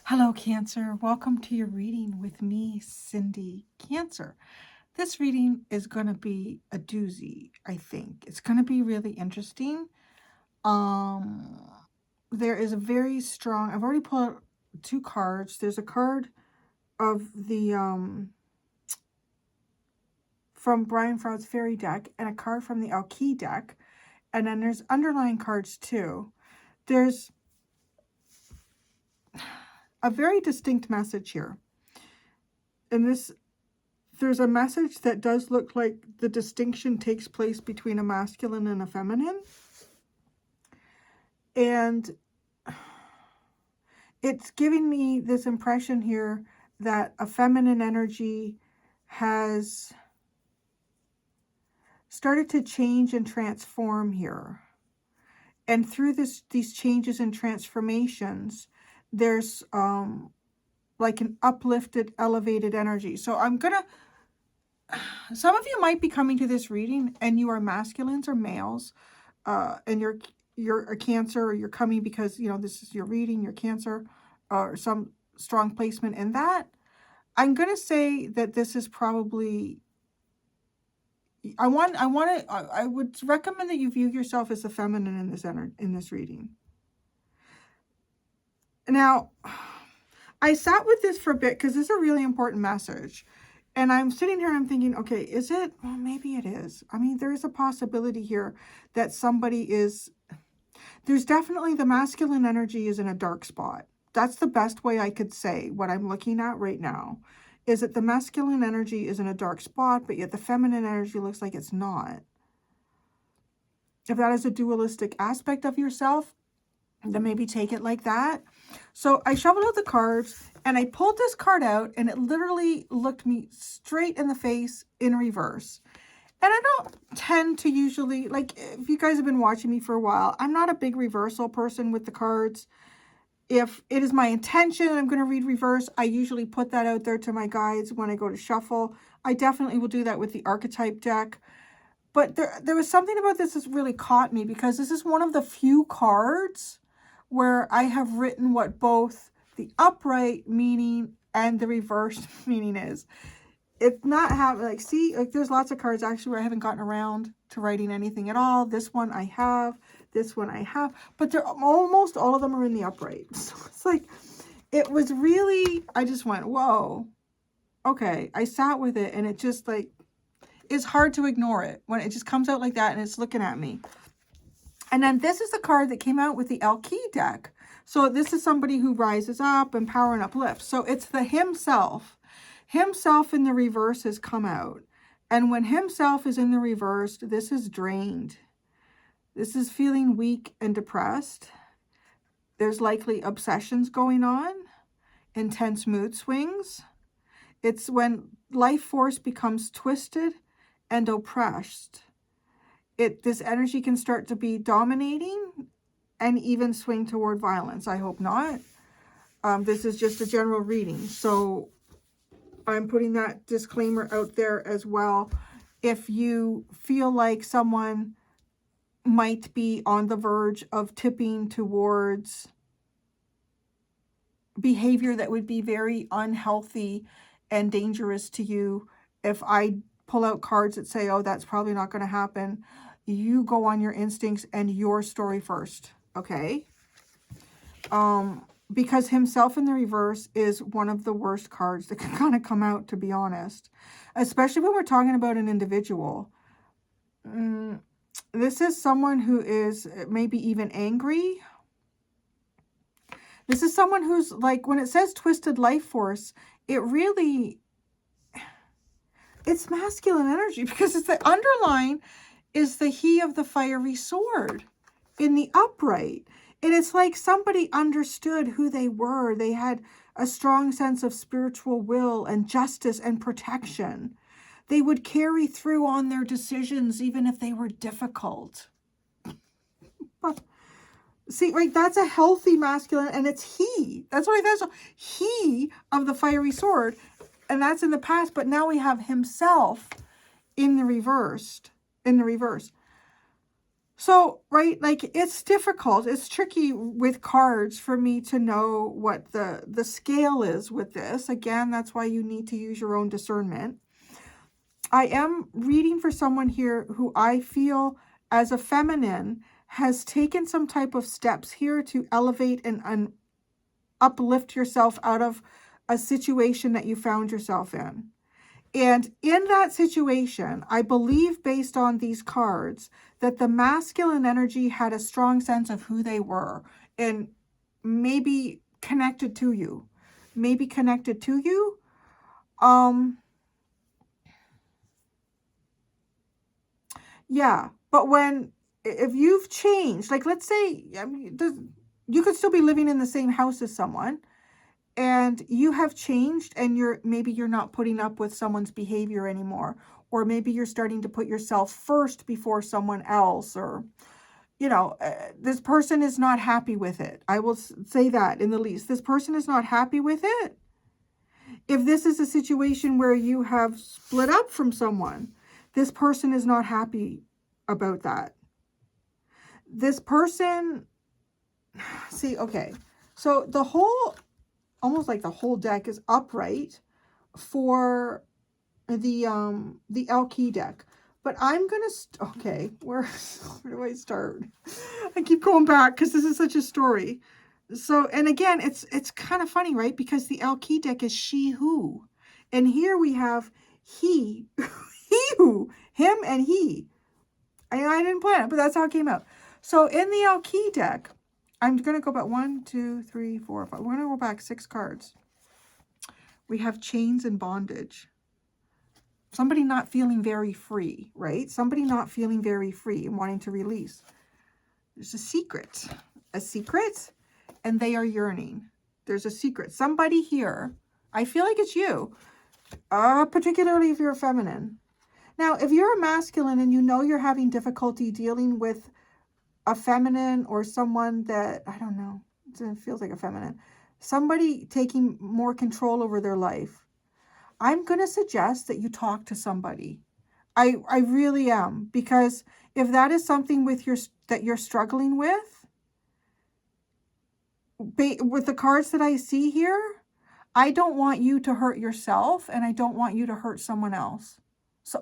Hello, Cancer. Welcome to your reading with me, Cindy Cancer. This reading is going to be a doozy, I think. It's going to be really interesting. There is a very strong, I've already pulled out 2 cards. There's a card of the, from Brian Froud's Fairy deck and a card from the Alki deck. And then there's underlying cards too. There's a very distinct message here. And there's a message that does look like the distinction takes place between a masculine and a feminine. And it's giving me this impression here that a feminine energy has started to change and transform here. And through these changes and transformations, there's like an uplifted, elevated energy. So some of you might be coming to this reading and you are masculines or males, and you're a Cancer, or you're coming because, you know, this is your reading, you're Cancer, or some strong placement in that. I'm going to say that this is probably, I would recommend that you view yourself as a feminine in this reading. Now, I sat with this for a bit because this is a really important message. And I'm sitting here and I'm thinking, okay, is it? Well, maybe it is. I mean, there is a possibility here that somebody is, there's definitely the masculine energy is in a dark spot. That's the best way I could say what I'm looking at right now, is that the masculine energy is in a dark spot, but yet the feminine energy looks like it's not. If that is a dualistic aspect of yourself, then maybe take it like that. So I shuffled out the cards and I pulled this card out and it literally looked me straight in the face in reverse. And I don't tend to usually, like, if you guys have been watching me for a while, I'm not a big reversal person with the cards. If it is my intention I'm going to read reverse, I usually put that out there to my guides when I go to shuffle. I definitely will do that with the archetype deck. But there was something about this that really caught me, because this is one of the few cards where I have written what both the upright meaning and the reversed meaning is. It's not having, like, see, like, there's lots of cards actually where I haven't gotten around to writing anything at all. This one I have, this one I have, but they're almost all of them are in the upright. So it's like, it was really, I just went, whoa, okay. I sat with it and it just, like, it's hard to ignore it when it just comes out like that and it's looking at me. And then this is the card that came out with the Alki deck. So this is somebody who rises up and power and uplift. So it's the himself. Himself in the reverse has come out. And when himself is in the reverse, this is drained. This is feeling weak and depressed. There's likely obsessions going on, intense mood swings. It's when life force becomes twisted and oppressed. This energy can start to be dominating and even swing toward violence. I hope not. This is just a general reading. So I'm putting that disclaimer out there as well. If you feel like someone might be on the verge of tipping towards behavior that would be very unhealthy and dangerous to you, if I pull out cards that say, oh, that's probably not going to happen, you go on your instincts and your story first, okay? Because himself in the reverse is one of the worst cards that can kind of come out, to be honest. Especially when we're talking about an individual. This is someone who is maybe even angry. This is someone who's, like, when it says twisted life force, it really, it's masculine energy, because it's the underline is the he of the fiery sword in the upright. And it's like somebody understood who they were. They had a strong sense of spiritual will and justice and protection. They would carry through on their decisions even if they were difficult. See, like, that's a healthy masculine, and it's he. That's what I thought. So he of the fiery sword, and that's in the past, but now we have himself in the reverse. So, right, like it's difficult. It's tricky with cards for me to know what the scale is with this. Again, that's why you need to use your own discernment. I am reading for someone here who I feel as a feminine has taken some type of steps here to elevate and uplift yourself out of a situation that you found yourself in. And in that situation, I believe based on these cards that the masculine energy had a strong sense of who they were and maybe connected to you. Maybe connected to you. Yeah, but if you've changed, like let's say, I mean, you could still be living in the same house as someone, and you have changed, and maybe you're not putting up with someone's behavior anymore, or maybe you're starting to put yourself first before someone else, or this person is not happy with it. I will say that in the least. This person is not happy with it. If this is a situation where you have split up from someone, this person is not happy about that. This person, see, okay, so almost like the whole deck is upright for the L key deck. But I'm gonna okay, where do I start? I keep going back because this is such a story. So, and again, it's kind of funny, right? Because the L key deck is she who, and here we have he, he who, him and he. I didn't plan it, but that's how it came out. So in the L key deck, I'm gonna go back 1, 2, 3, 4, 5. We're gonna go back 6 cards. We have chains and bondage. Somebody not feeling very free, right? Somebody not feeling very free and wanting to release. There's a secret, and they are yearning. There's a secret. Somebody here, I feel like it's you, particularly if you're a feminine. Now, if you're a masculine and you know you're having difficulty dealing with a feminine or someone that, I don't know, it feels like a feminine, somebody taking more control over their life, I'm going to suggest that you talk to somebody. I really am, because if that is something that you're struggling with the cards that I see here, I don't want you to hurt yourself, and I don't want you to hurt someone else. So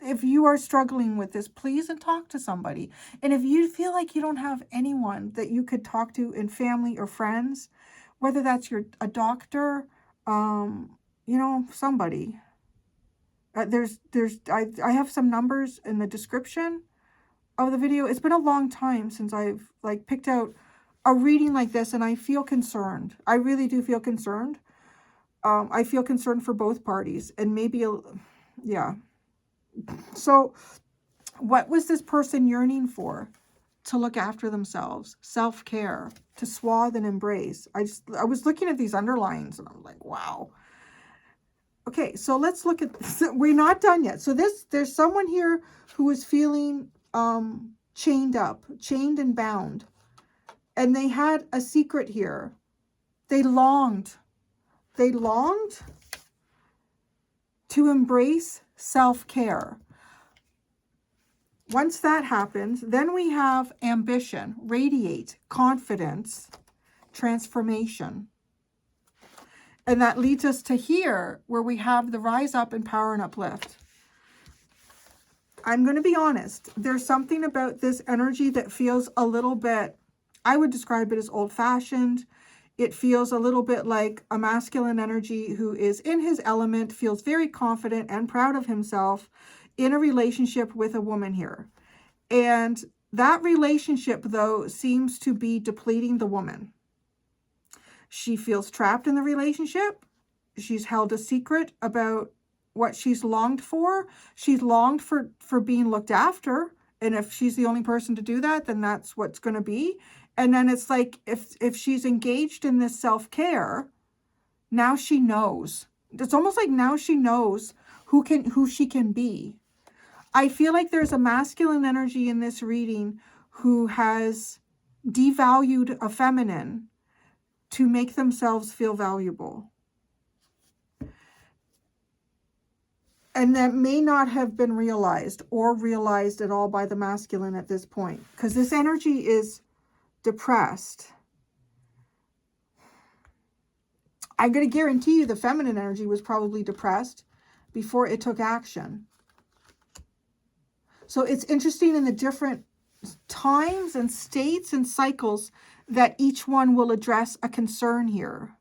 if you are struggling with this, please and talk to somebody. And if you feel like you don't have anyone that you could talk to in family or friends, whether that's a doctor, somebody. I have some numbers in the description of the video. It's been a long time since I've picked out a reading like this, and I feel concerned. I really do feel concerned. I feel concerned for both parties, and maybe yeah. So what was this person yearning for? To look after themselves, self-care, to swathe and embrace. I was looking at these underlines and I'm like, wow. Okay, so let's look at, we're not done yet. So there's someone here who is feeling chained and bound. And they had a secret here. They longed to embrace self-care. Once that happens, then we have ambition, radiate, confidence, transformation. And that leads us to here, where we have the rise up, empower, and uplift. I'm going to be honest. There's something about this energy that feels a little bit, I would describe it as old-fashioned. It feels a little bit like a masculine energy who is in his element, feels very confident and proud of himself in a relationship with a woman here. And that relationship, though, seems to be depleting the woman. She feels trapped in the relationship. She's held a secret about what she's longed for. She's longed for being looked after. And if she's the only person to do that, then that's what's going to be. And then it's like, if she's engaged in this self-care, now she knows. It's almost like now she knows who she can be. I feel like there's a masculine energy in this reading who has devalued a feminine to make themselves feel valuable. And that may not have been realized or realized at all by the masculine at this point, because this energy is depressed. I'm going to guarantee you the feminine energy was probably depressed before it took action. So it's interesting in the different times and states and cycles that each one will address a concern here.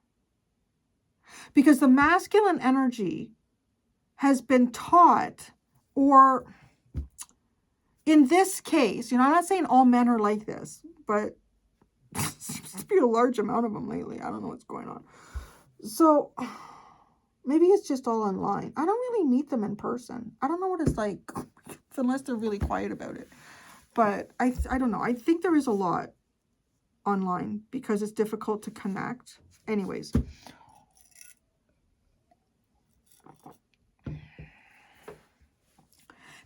Because the masculine energy has been taught, or in this case, I'm not saying all men are like this, but seems to be a large amount of them lately. I don't know what's going on. So maybe it's just all online. I don't really meet them in person. I don't know what it's like unless they're really quiet about it. But I don't know. I think there is a lot online because it's difficult to connect. Anyways.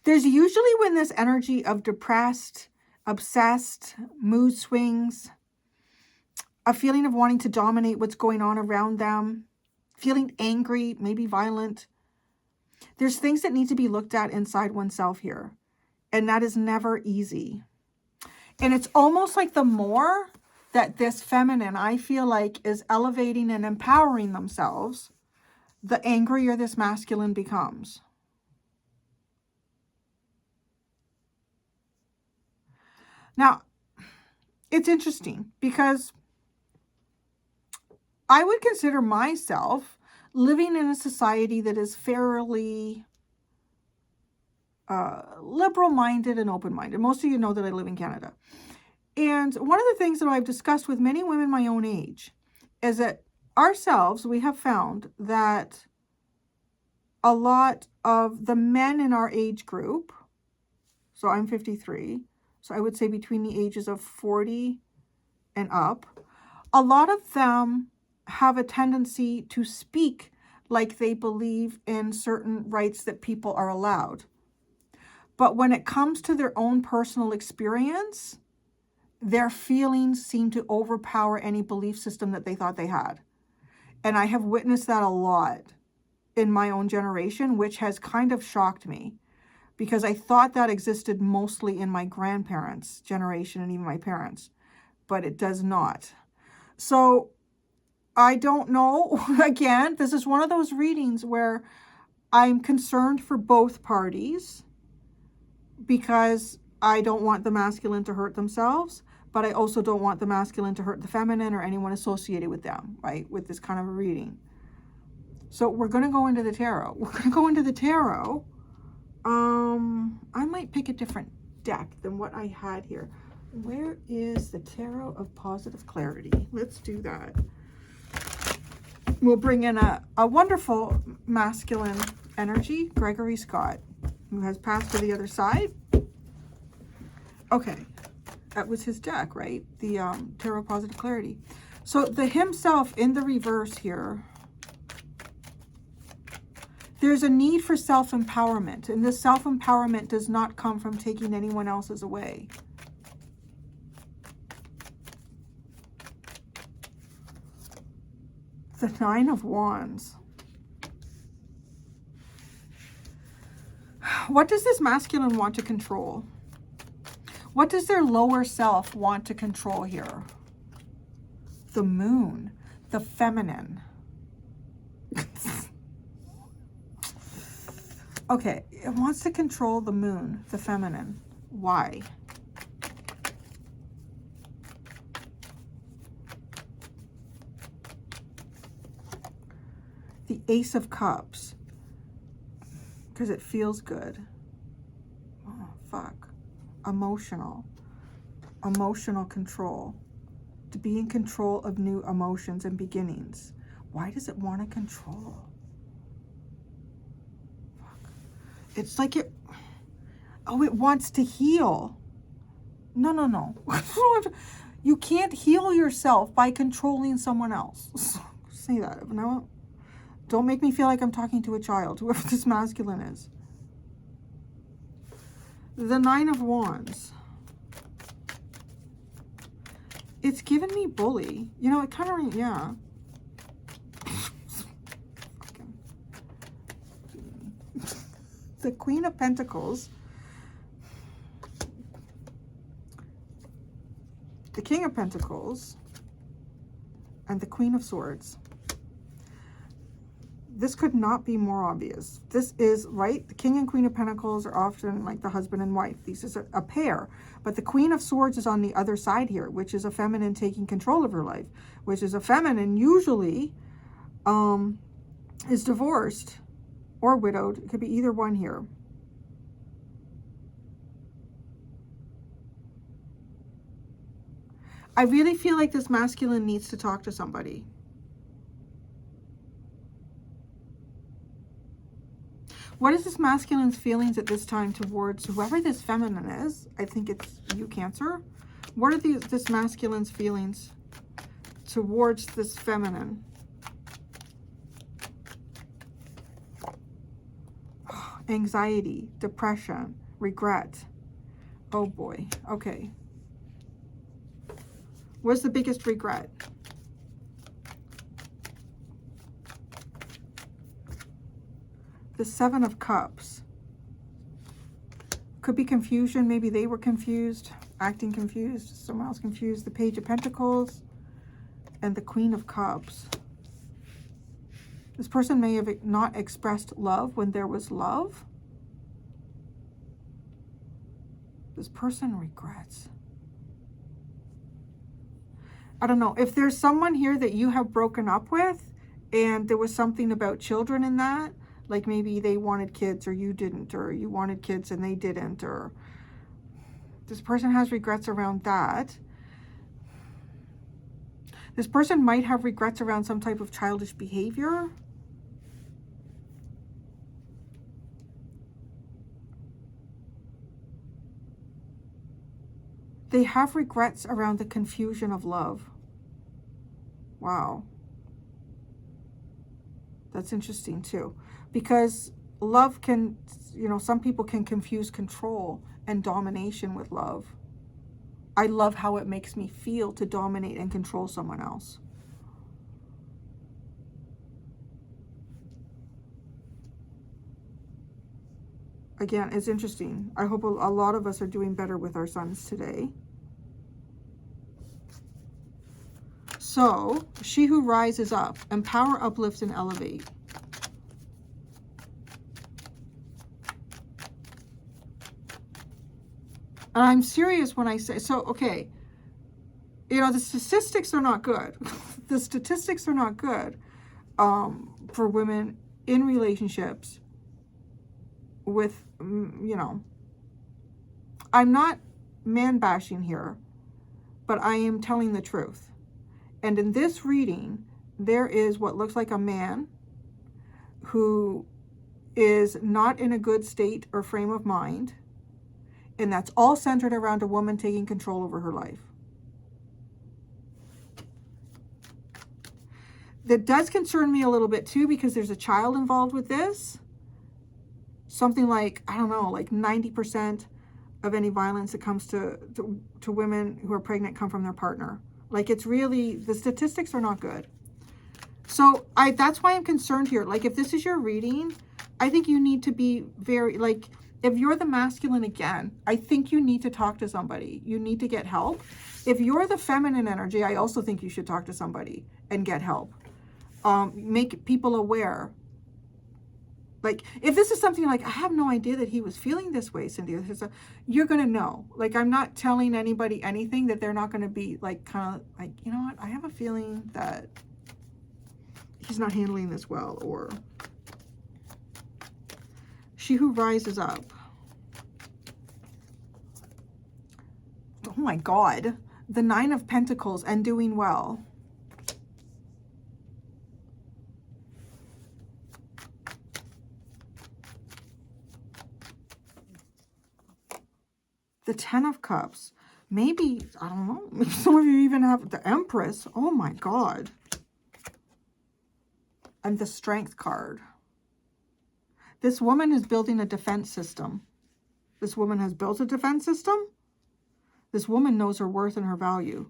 There's usually, when this energy of depressed, obsessed, mood swings, a feeling of wanting to dominate what's going on around them, feeling angry, maybe violent. There's things that need to be looked at inside oneself here. And that is never easy. And it's almost like the more that this feminine, I feel like, is elevating and empowering themselves, the angrier this masculine becomes. Now, it's interesting because I would consider myself living in a society that is fairly liberal-minded and open-minded. Most of you know that I live in Canada. And one of the things that I've discussed with many women my own age is that ourselves, we have found that a lot of the men in our age group, so I'm 53, so I would say between the ages of 40 and up, a lot of them have a tendency to speak like they believe in certain rights that people are allowed. But when it comes to their own personal experience, their feelings seem to overpower any belief system that they thought they had. And I have witnessed that a lot in my own generation, which has kind of shocked me, because I thought that existed mostly in my grandparents' generation and even my parents, but it does not. So I don't know. Again, this is one of those readings where I'm concerned for both parties because I don't want the masculine to hurt themselves, but I also don't want the masculine to hurt the feminine or anyone associated with them, right, with this kind of a reading. So we're going to go into the tarot. We're going to go into the tarot. I might pick a different deck than what I had here. Where is the Tarot of Positive Clarity? Let's do that. We'll bring in a wonderful masculine energy, Gregory Scott, who has passed to the other side. Okay, that was his deck, right? The Tarot of Positive Clarity. So the himself in the reverse here. There's a need for self-empowerment, and this self-empowerment does not come from taking anyone else's away. The Nine of Wands. What does this masculine want to control? What does their lower self want to control here? The Moon, the feminine. Okay, it wants to control the Moon, the feminine. Why? The Ace of Cups. Because it feels good. Oh, fuck. Emotional. Emotional control. To be in control of new emotions and beginnings. Why does it want to control? It's like it, oh, it wants to heal. No, no, no. You can't heal yourself by controlling someone else. Say that. No, don't make me feel like I'm talking to a child, whoever this masculine is. The Nine of Wands. It's given me bully. You know, it kind of, yeah. the Queen of Pentacles, the King of Pentacles, and the Queen of Swords. This could not be more obvious. This is, right, the King and Queen of Pentacles are often like the husband and wife. This is a pair. But the Queen of Swords is on the other side here, which is a feminine taking control of her life, which is a feminine usually is divorced or widowed. It could be either one here. I really feel like this masculine needs to talk to somebody. What is this masculine's feelings at this time towards whoever this feminine is? I think it's you, Cancer. What are this masculine's feelings towards this feminine? Anxiety, depression, regret. Oh boy. Okay. What's the biggest regret? The Seven of Cups. Could be confusion. Maybe they were confused, acting confused. Someone else confused. The Page of Pentacles and the Queen of Cups. This person may have not expressed love when there was love. This person regrets. I don't know. If there's someone here that you have broken up with and there was something about children in that, like maybe they wanted kids or you didn't, or you wanted kids and they didn't, or this person has regrets around that. This person might have regrets around some type of childish behavior. They have regrets around the confusion of love. Wow. That's interesting too. Because love can, you know, some people can confuse control and domination with love. I love how it makes me feel to dominate and control someone else. Again, it's interesting. I hope a lot of us are doing better with our sons today. So, she who rises up, empower, uplift, and elevate. And I'm serious when I say, so, okay, you know, the statistics are not good. The statistics are not good for women in relationships with, you know, I'm not man bashing here, but I am telling the truth. And in this reading, there is what looks like a man who is not in a good state or frame of mind. And that's all centered around a woman taking control over her life. That does concern me a little bit too, because there's a child involved with this. Something like, I don't know, like 90% of any violence that comes to women who are pregnant come from their partner. Like, it's really, the statistics are not good. So that's why I'm concerned here. Like, if this is your reading, I think you need to be very, like, if you're the masculine again, I think you need to talk to somebody. You need to get help. If you're the feminine energy, I also think you should talk to somebody and get help. Make people aware. Like, if this is something like, I have no idea that he was feeling this way, Cindy, you're going to know. Like, I'm not telling anybody anything that they're not going to be, like, kind of like, you know what, I have a feeling that he's not handling this well, or she who rises up. Oh my God. The Nine of Pentacles and doing well. The Ten of Cups. Maybe, I don't know, maybe some of you even have the Empress. Oh my God. And the Strength card. This woman is building a defense system. This woman has built a defense system. This woman knows her worth and her value.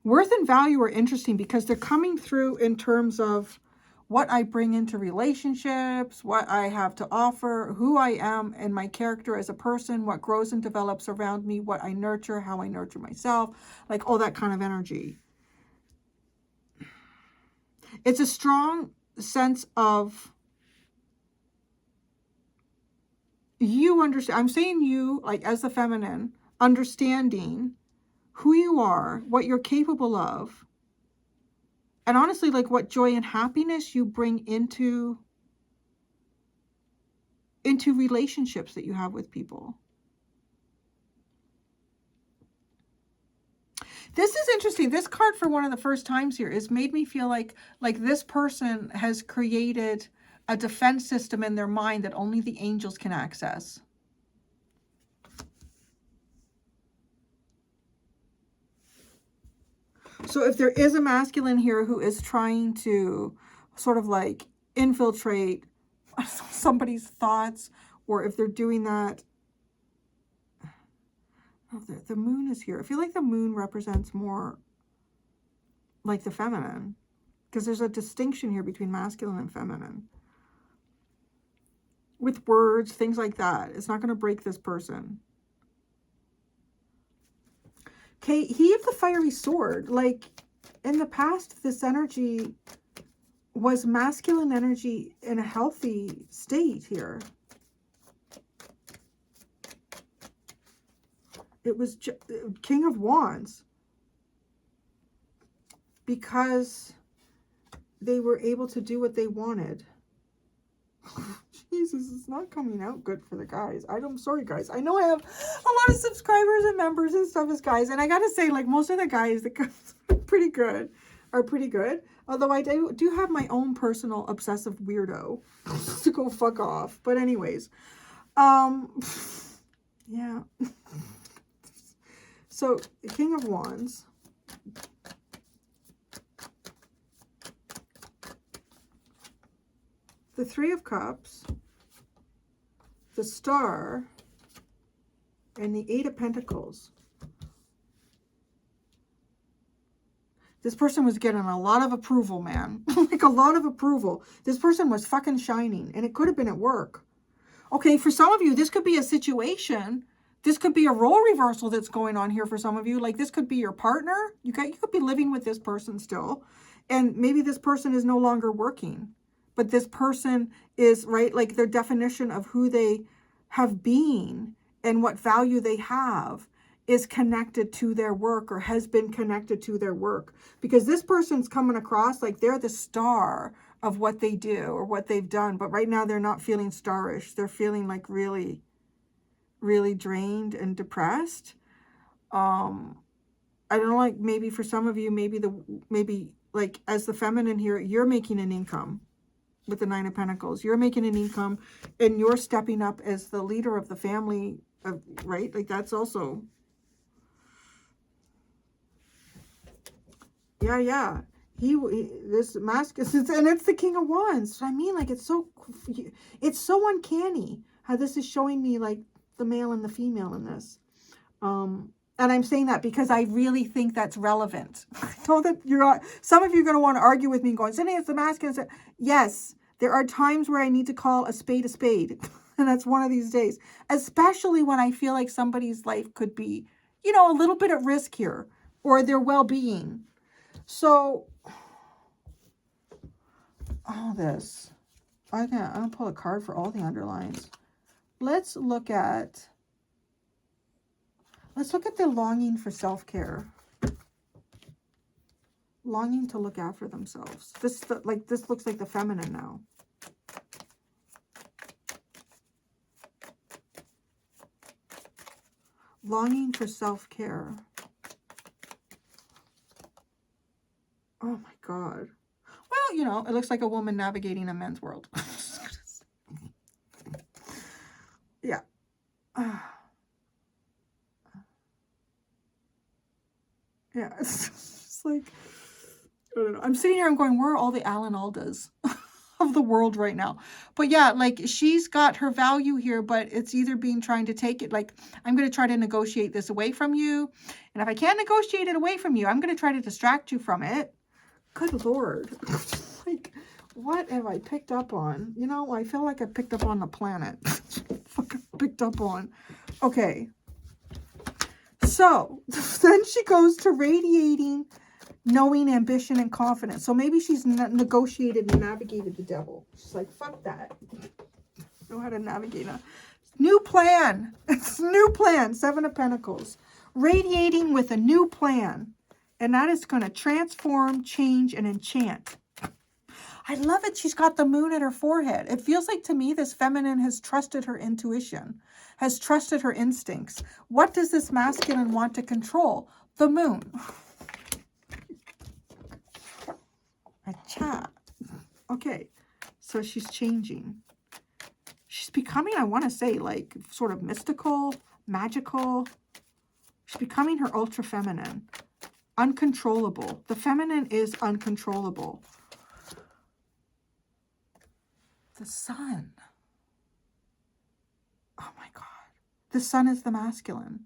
Worth and value are interesting because they're coming through in terms of what I bring into relationships, what I have to offer, who I am and my character as a person, what grows and develops around me, what I nurture, how I nurture myself, like all that kind of energy. It's a strong sense of you understand. I'm saying you, like as the feminine, understanding who you are, what you're capable of, and honestly, like what joy and happiness you bring into relationships that you have with people. This is interesting. This card for one of the first times here has made me feel like this person has created a defense system in their mind that only the angels can access. So if there is a masculine here who is trying to sort of like infiltrate somebody's thoughts, or if they're doing that, oh, the moon is here. I feel like the moon represents more like the feminine, because there's a distinction here between masculine and feminine. With words, things like that. It's not going to break this person. Okay, he of the fiery sword. Like, in the past, this energy was masculine energy in a healthy state here. It was King of Wands. Because they were able to do what they wanted. Jesus, it's not coming out good for the guys. I'm sorry, guys. I know I have a lot of subscribers and members and stuff as guys. And I got to say, like, most of the guys that are pretty good. Although I do have my own personal obsessive weirdo to go fuck off. But anyways, yeah. So, King of Wands. The Three of Cups, the Star, and the Eight of Pentacles. This person was getting a lot of approval, man. Like a lot of approval. This person was fucking shining, and it could have been at work. Okay, for some of you, this could be a situation. This could be a role reversal that's going on here for some of you. Like this could be your partner. You could be living with this person still, and maybe this person is no longer working. But this person is, right, like their definition of who they have been and what value they have is connected to their work, or has been connected to their work. Because this person's coming across like they're the star of what they do or what they've done. But right now they're not feeling starish. They're feeling like really, really drained and depressed. I don't know, like maybe for some of you, maybe like as the feminine here, you're making an income. With the Nine of Pentacles, you're making an income and you're stepping up as the leader of the family, right? Like that's also, yeah. This mask is, and it's the King of Wands. I mean, like it's so uncanny how this is showing me like the male and the female in this. And I'm saying that because I really think that's relevant. I know that some of you are going to want to argue with me going, Cindy, it's the masculine. Yes, there are times where I need to call a spade a spade. And that's one of these days. Especially when I feel like somebody's life could be, a little bit at risk here. Or their well-being. So, all this. I'm going to pull a card for all the underlines. Let's look at the longing for self-care. Longing to look after themselves. This looks like the feminine now. Longing for self-care. Oh my God. Well, it looks like a woman navigating a men's world. Yeah. Yeah, it's just like, I don't know. I'm sitting here, I'm going, where are all the Alan Aldas? of the world right now. But yeah, like she's got her value here, but it's either being trying to take it, like, I'm going to try to negotiate this away from you. And if I can't negotiate it away from you, I'm going to try to distract you from it. Good Lord. Like, what have I picked up on? You know, I feel like I picked up on the planet. Fucking picked up on. Okay. So then she goes to radiating knowing, ambition, and confidence. So maybe she's negotiated and navigated the devil. She's like, fuck that. Know how to navigate a new plan. It's new plan. 7 of Pentacles. Radiating with a new plan. And that is going to transform, change, and enchant. I love it. She's got the moon at her forehead. It feels like to me this feminine has trusted her intuition, has trusted her instincts. What does this masculine want to control? The moon. Acha. Okay, so she's changing. She's becoming, I want to say, like sort of mystical, magical. She's becoming her ultra feminine. Uncontrollable. The feminine is uncontrollable. The sun. Oh my God. The sun is the masculine.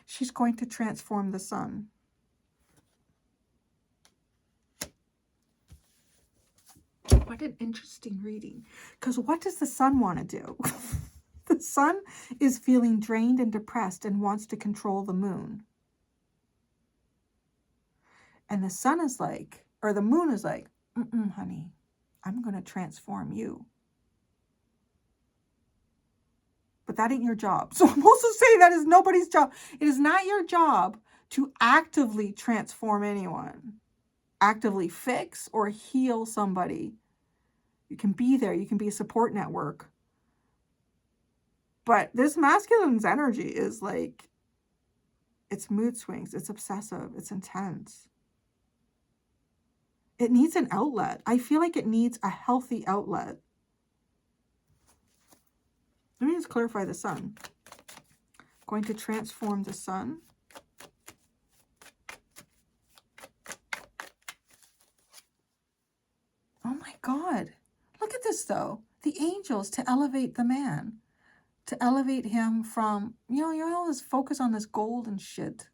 She's going to transform the sun. What an interesting reading. Because what does the sun want to do? The sun is feeling drained and depressed and wants to control the moon. And the sun is like, or the moon is like, honey, I'm going to transform you. But that ain't your job. So I'm also saying that is nobody's job. It is not your job to actively transform anyone, actively fix or heal somebody. You can be there. You can be a support network. But this masculine's energy is like, it's mood swings. It's obsessive. It's intense. It needs an outlet. I feel like it needs a healthy outlet. Let me just clarify the sun. Going to transform the sun. Oh my God. Look at this though. The angels to elevate the man. To elevate him from, you always focus on this gold and shit.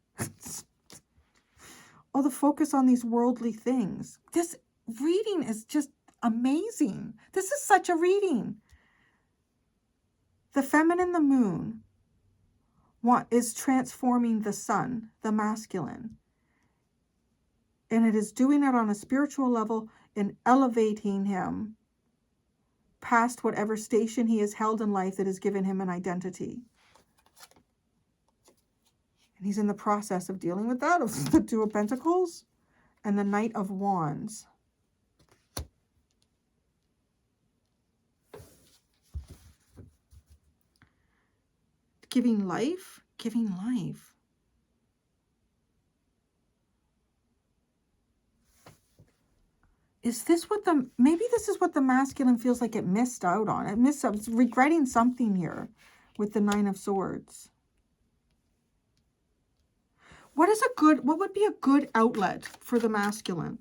All the focus on these worldly things. This reading is just amazing. This is such a reading. The feminine, the moon, is transforming the sun, the masculine. And it is doing it on a spiritual level and elevating him past whatever station he has held in life that has given him an identity. And he's in the process of dealing with that, of the 2 of Pentacles and the Knight of Wands. Giving life, giving life. Is this what maybe this is what the masculine feels like it missed out on. It's regretting something here with the 9 of Swords. What would be a good outlet for the masculine?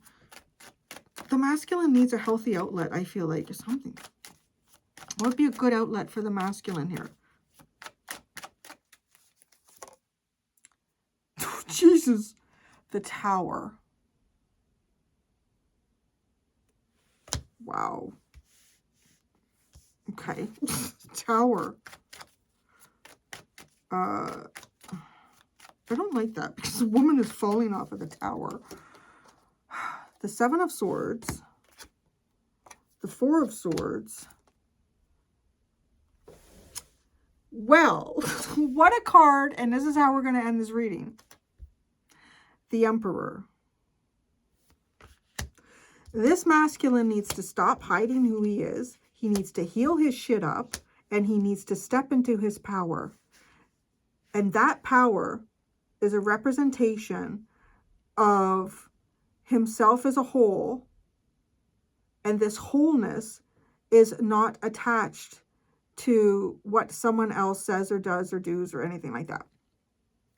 The masculine needs a healthy outlet, I feel like, or something. What would be a good outlet for the masculine here? Oh, Jesus. The Tower. Wow. Okay. Tower. I don't like that because the woman is falling off of the tower. The 7 of Swords. The 4 of Swords. Well, what a card. And this is how we're going to end this reading. The Emperor. This masculine needs to stop hiding who he is. He needs to heal his shit up. And he needs to step into his power. And that power is a representation of himself as a whole. And this wholeness is not attached to what someone else says or does or does or anything like that.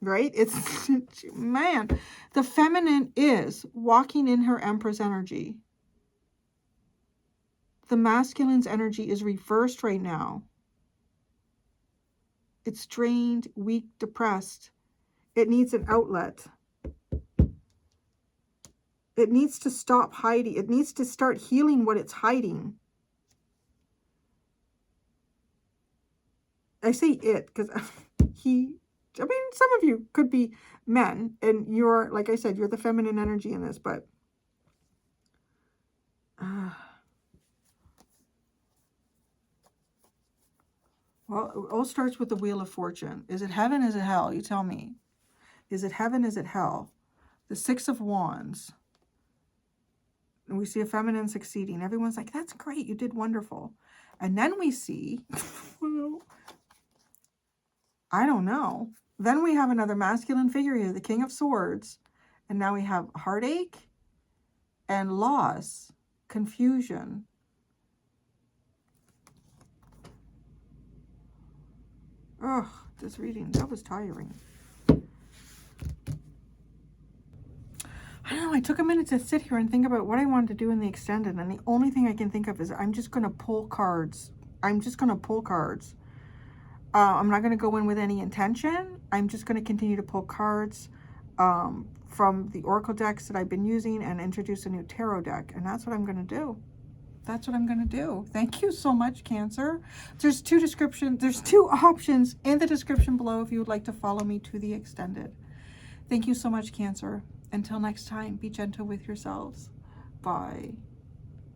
right? It's, man, the feminine is walking in her Empress energy. The masculine's energy is reversed right now. It's drained, weak, depressed. It needs an outlet. It needs to stop hiding. It needs to start healing what it's hiding. I say it because I mean, some of you could be men, and you're, like I said, you're the feminine energy in this, but well, it all starts with the Wheel of Fortune. Is it heaven? Is it hell? You tell me. Is it heaven? Is it hell? The Six of Wands. And we see a feminine succeeding. Everyone's like, that's great. You did wonderful. And then we see, I don't know. Then we have another masculine figure here, the King of Swords. And now we have heartache and loss, confusion. Ugh, this reading, that was tiring. I don't know, I took a minute to sit here and think about what I wanted to do in the extended, and the only thing I can think of is I'm just going to pull cards. I'm just going to pull cards. I'm not going to go in with any intention. I'm just going to continue to pull cards from the Oracle decks that I've been using and introduce a new tarot deck, and that's what I'm going to do. That's what I'm going to do. Thank you so much, Cancer. There's two options in the description below if you would like to follow me to the extended. Thank you so much, Cancer. Until next time, be gentle with yourselves. Bye.